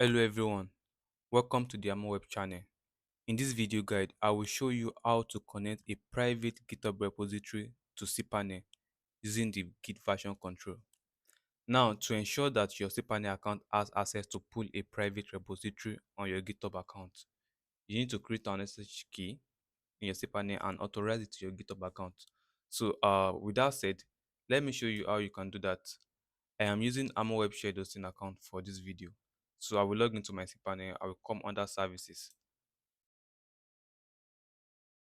Hello everyone, welcome to the Harmon web channel. In this video guide, I will show you how to connect a private GitHub repository to cPanel using the Git version control. Now, to ensure that your cPanel account has access to pull a private repository on your GitHub account, you need to create an SSH key in your cPanel and authorize it to your GitHub account. So, with that said, let me show you how you can do that. I am using Harmon Web Shared Hosting account for this video. So I will log into my cPanel. I will come under services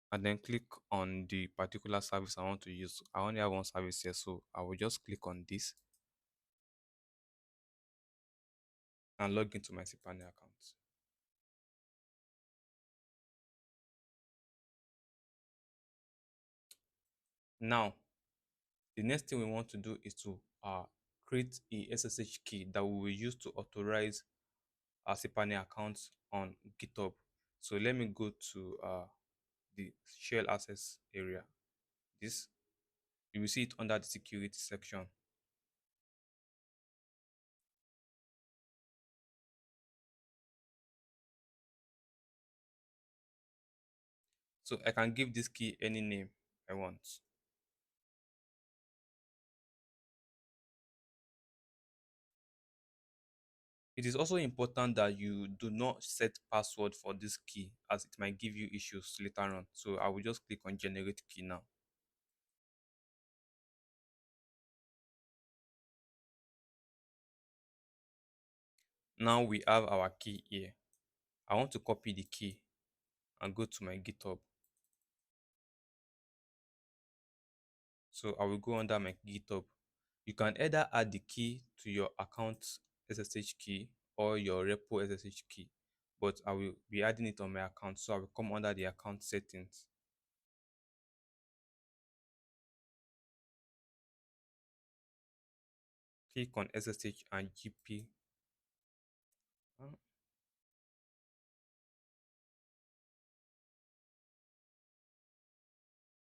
and then click on the particular service I want to use. I only have one service here, so I will just click on this and log into my cPanel account. Now, the next thing we want to do is to create a SSH key that we will use to authorize our cPanel account on GitHub. So let me go to the shell access area. This you will see it under the security section. So I can give this key any name I want. It is also important that you do not set password for this key as it might give you issues later on. So I will just click on generate key now. Now we have our key here. I want to copy the key and go to my GitHub. So I will go under my GitHub. You can either add the key to your account SSH key or your repo SSH key, but I will be adding it on my account. So I will come under the account settings. Click on SSH and GP.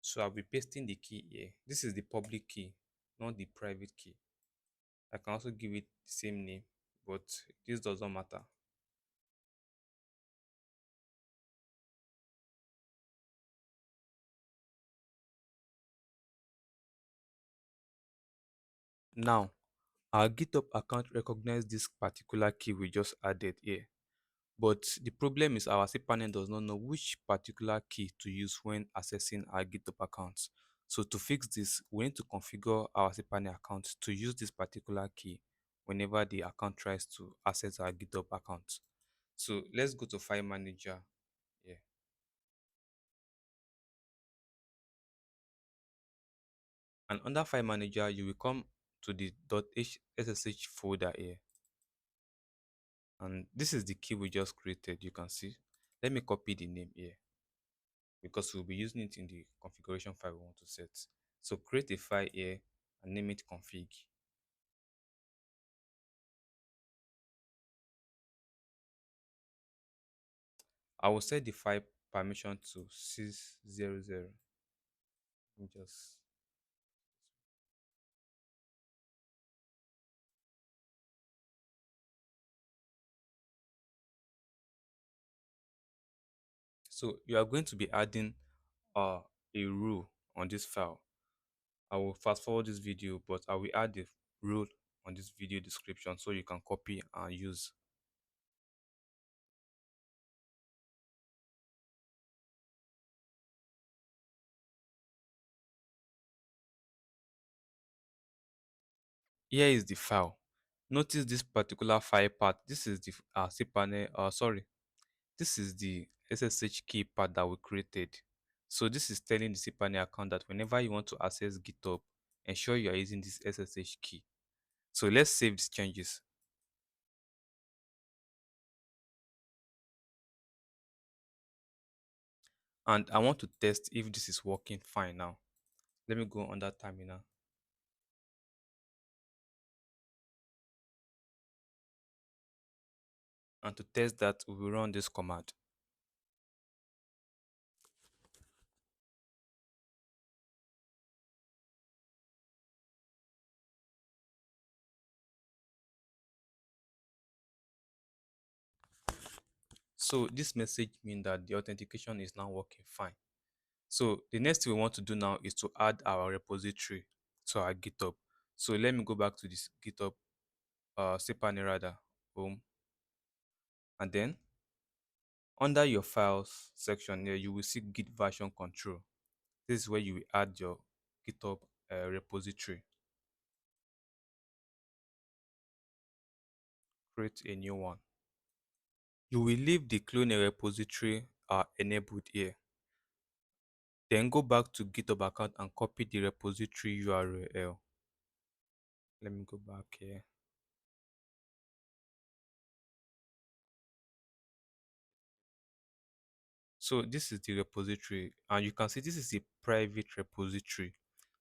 So I'll be pasting the key here. This is the public key, not the private key. I can also give it the same name, but this doesn't matter. Now, our GitHub account recognizes this particular key we just added here. But the problem is our cPanel does not know which particular key to use when accessing our GitHub accounts. So to fix this, we need to configure our cPanel account to use this particular key whenever the account tries to access our GitHub account. So let's go to File Manager here. And under File Manager, you will come to the .ssh folder here. And this is the key we just created, you can see. Let me copy the name here because we'll be using it in the configuration file we want to set. So create a file here and name it config. I will set the file permission to 600. Let me just so you are going to be adding a rule on this file. I will fast forward this video, but I will add the rule on this video description so you can copy and use. Here is the file. Notice this particular file path. This is the cPanel. Sorry, this is the SSH key path that we created. So this is telling the cPanel account that whenever you want to access GitHub, ensure you are using this SSH key. So let's save these changes. And I want to test if this is working fine now. Let me go under terminal. And to test that, we will run this command. So this message means that the authentication is now working fine. So the next thing we want to do now is to add our repository to our GitHub. So let me go back to this GitHub cPanel rather home, and then under your files section here you will see git version control. This is where you will add your GitHub repository. Create a new one. You will leave the clone repository enabled here. Then go back to GitHub account and copy the repository URL. Let me go back here. So this is the repository, and you can see this is a private repository.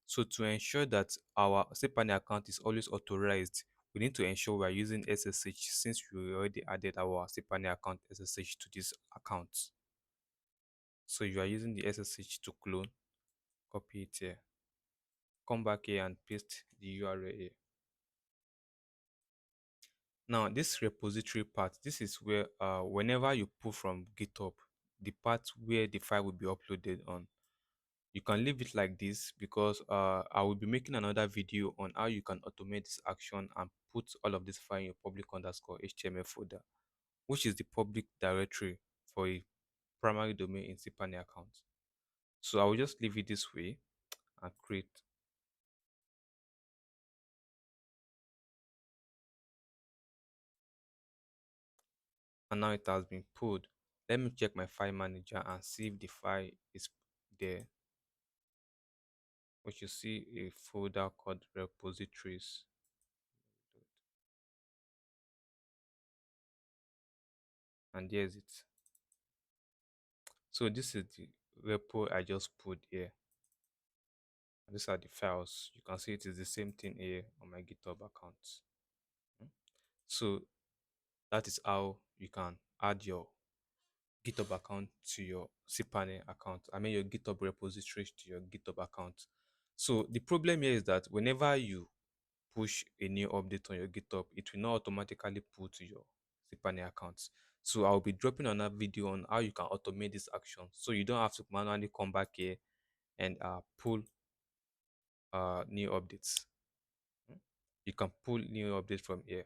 So to ensure that our cPanel account is always authorized, we need to ensure we are using SSH, since we already added our cPanel account SSH to this account. So you are using the SSH to clone, copy it here, come back here and paste the URL here. Now this repository part, this is where whenever you pull from GitHub, the part where the file will be uploaded on, you can leave it like this, because I will be making another video on how you can automate this action and put all of this file in your public underscore HTML folder, which is the public directory for a primary domain in cPanel account. So I will just leave it this way and create. And now it has been pulled. Let me check my file manager and see if the file is there. We should see a folder called repositories. And here's it. So this is the repo I just put here. These are the files. You can see it is the same thing here on my GitHub account. So that is how you can add your GitHub account to your cPanel account. I mean your GitHub repositories to your GitHub account. So the problem here is that whenever you push a new update on your GitHub, it will not automatically pull to your cPanel account. So I'll be dropping another video on how you can automate this action, so you don't have to manually come back here and pull new updates. You can pull new updates from here,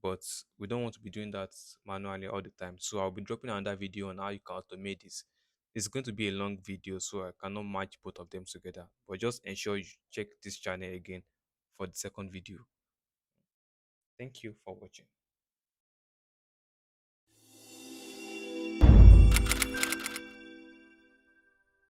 but we don't want to be doing that manually all the time. So I'll be dropping another video on how you can automate this. It's going to be a long video, so I cannot match both of them together, but just ensure you check this channel again for the second video. Thank you for watching.